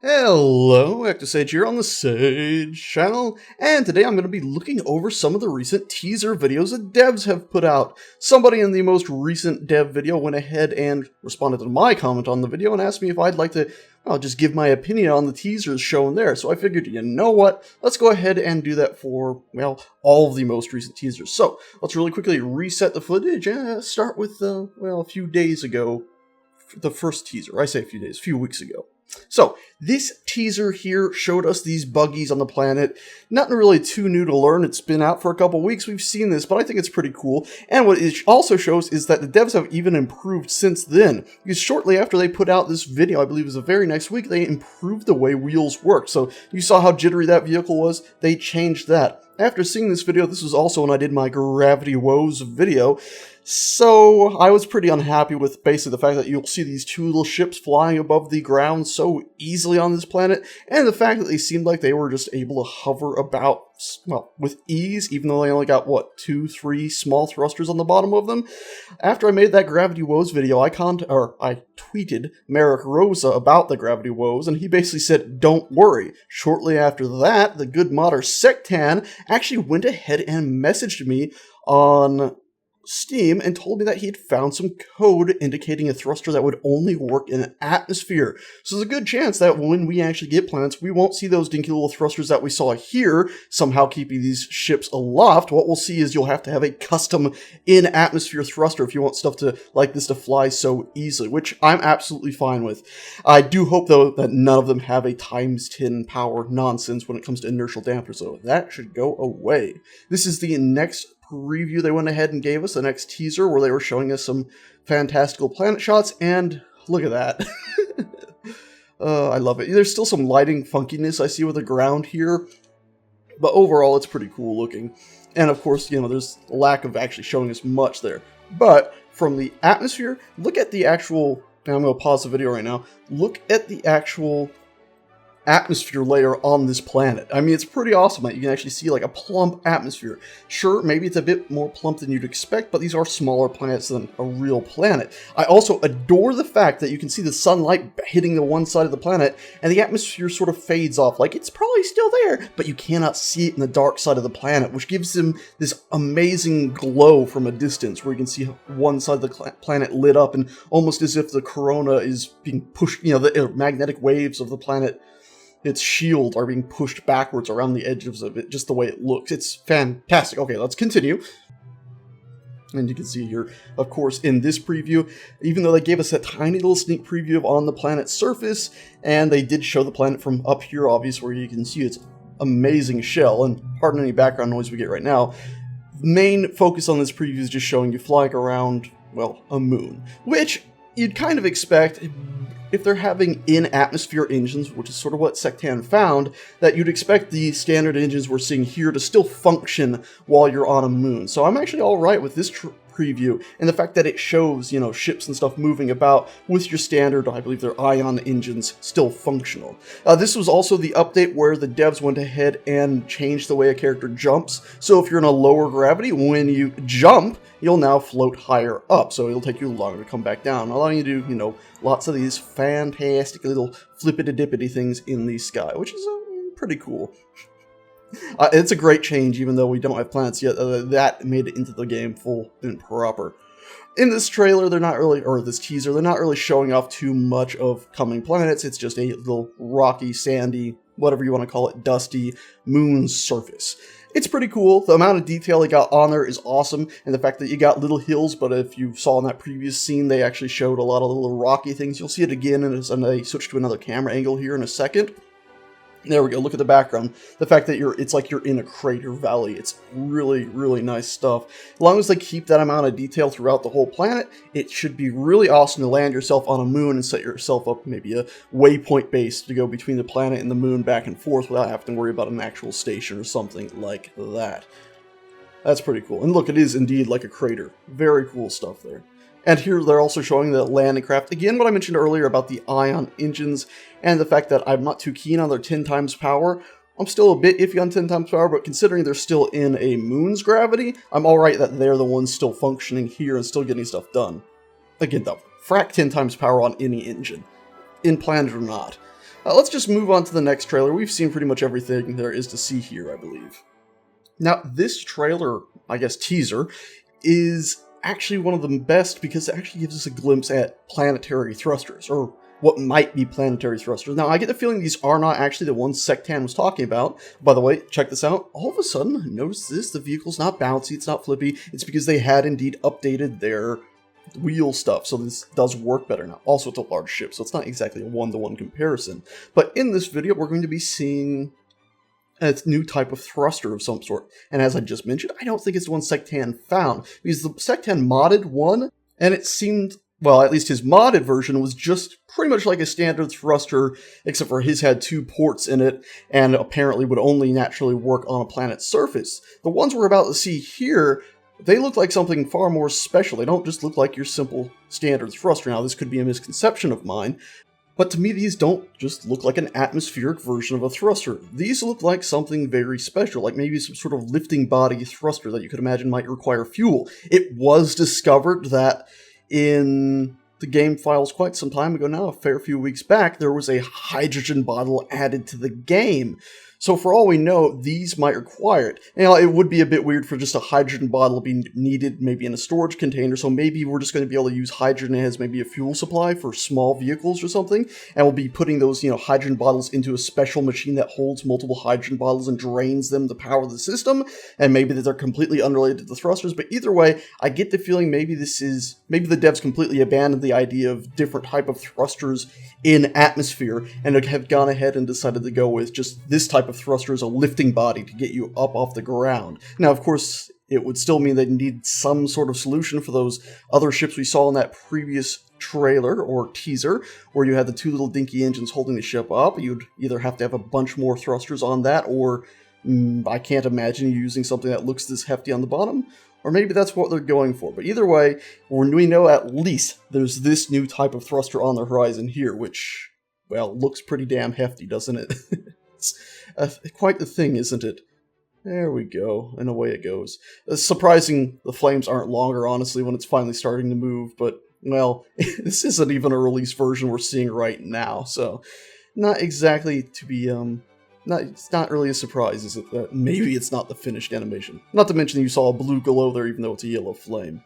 Hello, Active Sage here on the Sage channel, and today I'm going to be looking over some of the recent teaser videos that devs have put out. Somebody in the most recent dev video went ahead and responded to my comment on the video and asked me if I'd like to, just give my opinion on the teasers shown there. So I figured, you know what, let's go ahead and do that for, all of the most recent teasers. So let's really quickly reset the footage and start with, a few days ago, the first teaser. I say a few weeks ago. So, this teaser here showed us these buggies on the planet. Nothing really too new to learn. It's been out for a couple weeks. We've seen this, but I think it's pretty cool. And what it also shows is that the devs have even improved since then. Because shortly after they put out this video, I believe it was the very next week, they improved the way wheels work. So, you saw how jittery that vehicle was? They changed that. After seeing this video, this was also when I did my Gravity Woes video, so I was pretty unhappy with basically the fact that you'll see these two little ships flying above the ground so easily on this planet, and the fact that they seemed like they were just able to hover about, with ease, even though they only got, 2-3 small thrusters on the bottom of them. After I made that Gravity Woes video, I tweeted Merrick Rosa about the Gravity Woes, and he basically said, don't worry. Shortly after that, the good modder Sectan actually went ahead and messaged me on Steam and told me that he had found some code indicating a thruster that would only work in an atmosphere. So there's a good chance that when we actually get planets, we won't see those dinky little thrusters that we saw here, somehow keeping these ships aloft. What we'll see is you'll have to have a custom in-atmosphere thruster if you want stuff like this to fly so easily, which I'm absolutely fine with. I do hope, though, that none of them have a times 10 power nonsense when it comes to inertial dampers, so that should go away. This is the next preview they went ahead and gave us, the next teaser, where they were showing us some fantastical planet shots, and look at that. I love it. There's still some lighting funkiness I see with the ground here, but overall it's pretty cool looking. And of course, there's a lack of actually showing us much there. But from the atmosphere, look at the actual, and I'm going to pause the video right now, look at the actual atmosphere layer on this planet. I mean, it's pretty awesome that you can actually see like a plump atmosphere. Sure, maybe it's a bit more plump than you'd expect, but these are smaller planets than a real planet. I also adore the fact that you can see the sunlight hitting the one side of the planet, and the atmosphere sort of fades off, like it's probably still there, but you cannot see it in the dark side of the planet, which gives them this amazing glow from a distance, where you can see one side of the planet lit up, and almost as if the corona is being pushed, the magnetic waves of the planet, its shield, are being pushed backwards around the edges of it, just the way it looks. It's fantastic. Okay, let's continue. And you can see here, of course, in this preview, even though they gave us a tiny little sneak preview of on the planet's surface, and they did show the planet from up here, obviously, where you can see its amazing shell, and pardon any background noise we get right now, the main focus on this preview is just showing you flying around, a moon, which you'd kind of expect if they're having in-atmosphere engines, which is sort of what Sectan found, that you'd expect the standard engines we're seeing here to still function while you're on a moon. So I'm actually alright with this preview, and the fact that it shows, ships and stuff moving about with your standard, I believe they're ion engines, still functional. This was also the update where the devs went ahead and changed the way a character jumps. So if you're in a lower gravity, when you jump, you'll now float higher up, so it'll take you longer to come back down, allowing you to do, lots of these fantastic little flippity-dippity things in the sky, which is pretty cool. It's a great change, even though we don't have planets yet. That made it into the game full and proper. In this trailer, this teaser, they're not really showing off too much of coming planets. It's just a little rocky, sandy, whatever you want to call it, dusty moon surface. It's pretty cool. The amount of detail they got on there is awesome, and the fact that you got little hills, but if you saw in that previous scene, they actually showed a lot of little rocky things. You'll see it again, and they switch to another camera angle here in a second. There we go, look at the background. The fact that it's like you're in a crater valley. It's really, really nice stuff. As long as they keep that amount of detail throughout the whole planet, it should be really awesome to land yourself on a moon and set yourself up maybe a waypoint base to go between the planet and the moon back and forth without having to worry about an actual station or something like that. That's pretty cool. And look, it is indeed like a crater. Very cool stuff there. And here they're also showing the landing craft. Again, what I mentioned earlier about the ion engines and the fact that I'm not too keen on their 10 times power. I'm still a bit iffy on 10 times power, but considering they're still in a moon's gravity, I'm alright that they're the ones still functioning here and still getting stuff done. Again though, frack 10 times power on any engine, in planet or not. Let's just move on to the next trailer. We've seen pretty much everything there is to see here, I believe. Now, this trailer, I guess teaser, is actually one of the best because it actually gives us a glimpse at planetary thrusters, or what might be planetary thrusters. Now, I get the feeling these are not actually the ones Sectan was talking about. By the way, check this out. All of a sudden, notice this, the vehicle's not bouncy, it's not flippy. It's because they had indeed updated their wheel stuff, so this does work better now. Also, it's a large ship, so it's not exactly a one-to-one comparison. But in this video, we're going to be seeing a new type of thruster of some sort. And as I just mentioned, I don't think it's the one Sectan found, because the Sectan modded one, and it seemed, well, at least his modded version was just pretty much like a standard thruster, except for his had 2 ports in it, and apparently would only naturally work on a planet's surface. The ones we're about to see here, they look like something far more special. They don't just look like your simple standard thruster. Now, this could be a misconception of mine, but to me, these don't just look like an atmospheric version of a thruster. These look like something very special, like maybe some sort of lifting body thruster that you could imagine might require fuel. It was discovered that in the game files quite some time ago now, a fair few weeks back, there was a hydrogen bottle added to the game. So for all we know, these might require it. Now, it would be a bit weird for just a hydrogen bottle to be needed maybe in a storage container, so maybe we're just going to be able to use hydrogen as maybe a fuel supply for small vehicles or something, and we'll be putting those, hydrogen bottles into a special machine that holds multiple hydrogen bottles and drains them to power the system, and maybe that they're completely unrelated to the thrusters, but either way, I get the feeling maybe the devs completely abandoned the idea of different type of thrusters in atmosphere, and have gone ahead and decided to go with just this type of thruster as a lifting body to get you up off the ground. Now, of course, it would still mean they need some sort of solution for those other ships we saw in that previous trailer or teaser, where you had the 2 little dinky engines holding the ship up. You'd either have to have a bunch more thrusters on that, or I can't imagine you using something that looks this hefty on the bottom, or maybe that's what they're going for. But either way, we know at least there's this new type of thruster on the horizon here, which, well, looks pretty damn hefty, doesn't it? It's quite the thing, isn't it? There we go, and away it goes. It's surprising the flames aren't longer, honestly, when it's finally starting to move, but, well, this isn't even a release version we're seeing right now, so not exactly to be, it's not really a surprise, is it, that maybe it's not the finished animation. Not to mention you saw a blue glow there, even though it's a yellow flame.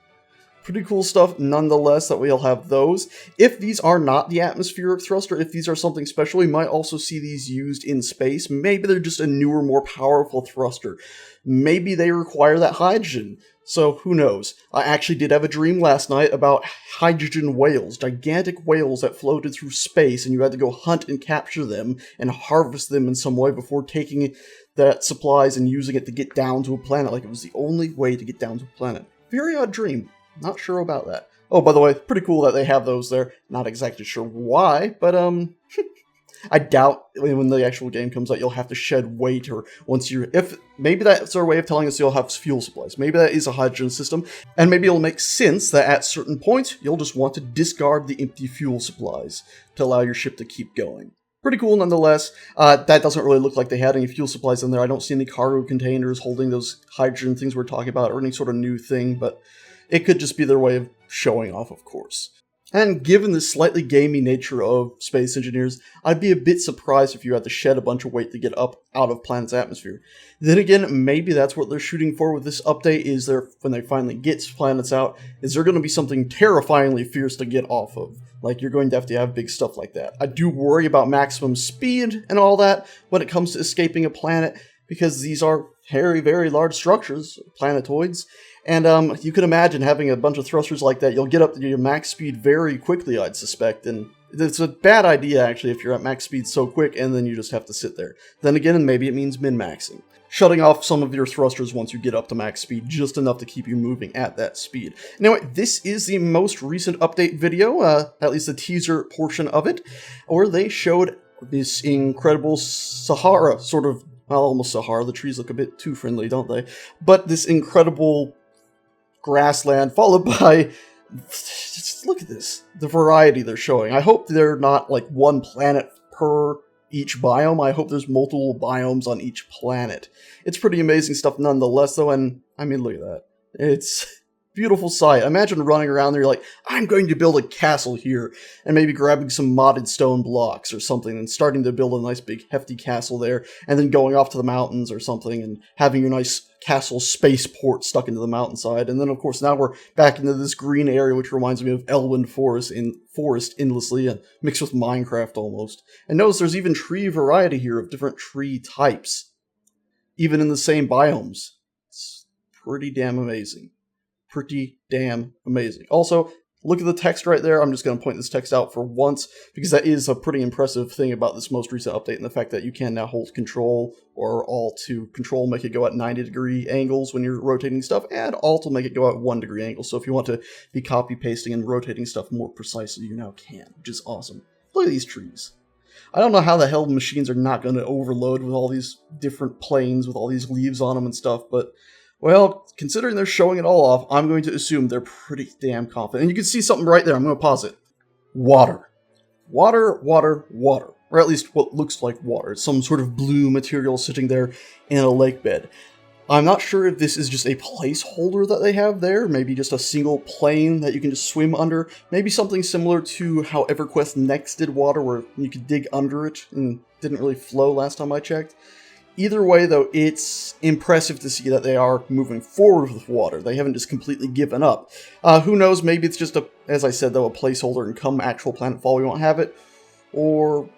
Pretty cool stuff, nonetheless, that we'll have those. If these are not the atmospheric thruster, if these are something special, we might also see these used in space. Maybe they're just a newer, more powerful thruster. Maybe they require that hydrogen. So, who knows? I actually did have a dream last night about hydrogen whales, gigantic whales that floated through space, and you had to go hunt and capture them and harvest them in some way before taking that supplies and using it to get down to a planet, like it was the only way to get down to a planet. Very odd dream. Not sure about that. Oh, by the way, pretty cool that they have those there. Not exactly sure why, but, I doubt when the actual game comes out, you'll have to shed weight, or maybe that's our way of telling us you'll have fuel supplies. Maybe that is a hydrogen system, and maybe it'll make sense that at certain points, you'll just want to discard the empty fuel supplies to allow your ship to keep going. Pretty cool nonetheless. That doesn't really look like they had any fuel supplies in there. I don't see any cargo containers holding those hydrogen things we're talking about, or any sort of new thing, but it could just be their way of showing off, of course. And given the slightly gamey nature of Space Engineers, I'd be a bit surprised if you had to shed a bunch of weight to get up out of planet's atmosphere. Then again, maybe that's what they're shooting for with this update, is there, when they finally get planets out, is there going to be something terrifyingly fierce to get off of? Like, you're going to have big stuff like that. I do worry about maximum speed and all that when it comes to escaping a planet, because these are very, very large structures, planetoids, and you can imagine having a bunch of thrusters like that. You'll get up to your max speed very quickly, I'd suspect, and it's a bad idea, actually, if you're at max speed so quick, and then you just have to sit there. Then again, maybe it means min-maxing. Shutting off some of your thrusters once you get up to max speed, just enough to keep you moving at that speed. Anyway, this is the most recent update video, at least the teaser portion of it, where they showed this incredible Sahara, sort of, well, almost Sahara. The trees look a bit too friendly, don't they? But this incredible grassland, followed by, just look at this, the variety they're showing. I hope they're not like one planet per each biome. I hope there's multiple biomes on each planet. It's pretty amazing stuff nonetheless, though, and I mean, look at that. It's beautiful sight. Imagine running around there like, I'm going to build a castle here, and maybe grabbing some modded stone blocks or something and starting to build a nice big hefty castle there, and then going off to the mountains or something and having your nice castle spaceport stuck into the mountainside. And then of course now we're back into this green area, which reminds me of Elwynn Forest endlessly, mixed with Minecraft almost. And notice there's even tree variety here of different tree types, even in the same biomes. It's pretty damn amazing. Pretty damn amazing. Also, look at the text right there. I'm just going to point this text out for once, because that is a pretty impressive thing about this most recent update, and the fact that you can now hold control or alt to control, make it go at 90-degree angles when you're rotating stuff, and alt will make it go at 1-degree angles. So if you want to be copy pasting and rotating stuff more precisely, you now can, which is awesome. Look at these trees. I don't know how the hell machines are not going to overload with all these different planes with all these leaves on them and stuff, but well, considering they're showing it all off, I'm going to assume they're pretty damn confident. And you can see something right there. I'm going to pause it. Water. Water, water, water. Or at least what looks like water. It's some sort of blue material sitting there in a lake bed. I'm not sure if this is just a placeholder that they have there. Maybe just a single plane that you can just swim under. Maybe something similar to how EverQuest Next did water, where you could dig under it and didn't really flow last time I checked. Either way, though, it's impressive to see that they are moving forward with water. They haven't just completely given up. Who knows, maybe it's just, as I said, though, a placeholder, and come actual planetfall we won't have it. Or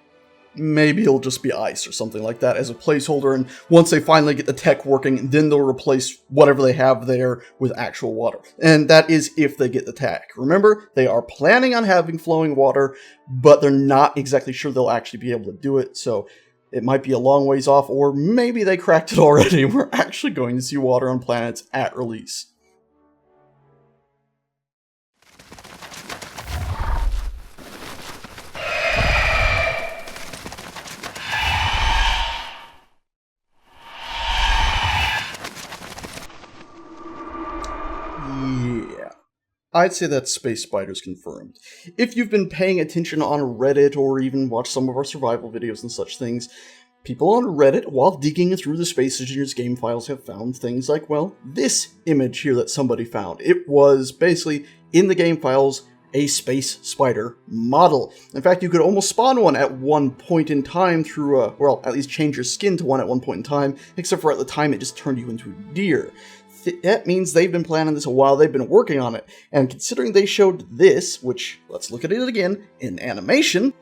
maybe it'll just be ice or something like that as a placeholder, and once they finally get the tech working, then they'll replace whatever they have there with actual water. And that is if they get the tech. Remember, they are planning on having flowing water, but they're not exactly sure they'll actually be able to do it, so it might be a long ways off, or maybe they cracked it already and we're actually going to see water on planets at release. Yeah. I'd say that Space Spider's confirmed. If you've been paying attention on Reddit or even watched some of our survival videos and such things, people on Reddit, while digging through the Space Engineers game files, have found things like, well, this image here that somebody found. It was basically, in the game files, a Space Spider model. In fact, you could almost spawn one at one point in time through, well, at least change your skin to one at one point in time, except for at the time it just turned you into a deer. That means they've been planning this a while, they've been working on it, and considering they showed this, which, let's look at it again, in animation,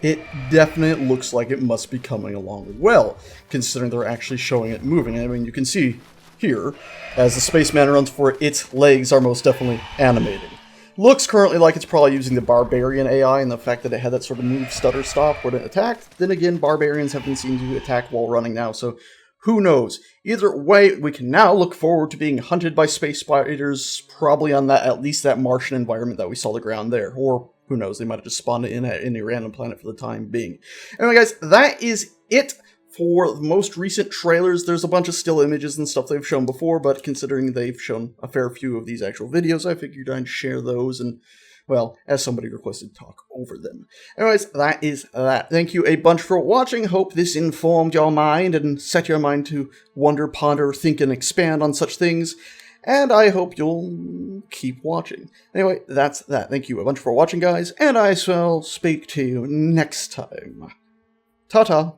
it definitely looks like it must be coming along well, considering they're actually showing it moving. I mean, you can see here, as the spaceman runs for it, its legs are most definitely animating. Looks currently like it's probably using the Barbarian AI, and the fact that it had that sort of move, stutter, stop when it attacked. Then again, Barbarians have been seen to attack while running now, so who knows? Either way, we can now look forward to being hunted by space spiders, probably on that, at least that Martian environment that we saw the ground there. Or, who knows, they might have just spawned it in at any random planet for the time being. Anyway, guys, that is it for the most recent trailers. There's a bunch of still images and stuff they've shown before, but considering they've shown a fair few of these actual videos, I figured I'd share those and, well, as somebody requested, talk over them. Anyways, that is that. Thank you a bunch for watching. Hope this informed your mind and set your mind to wonder, ponder, think, and expand on such things. And I hope you'll keep watching. Anyway, that's that. Thank you a bunch for watching, guys, and I shall speak to you next time. Ta-ta.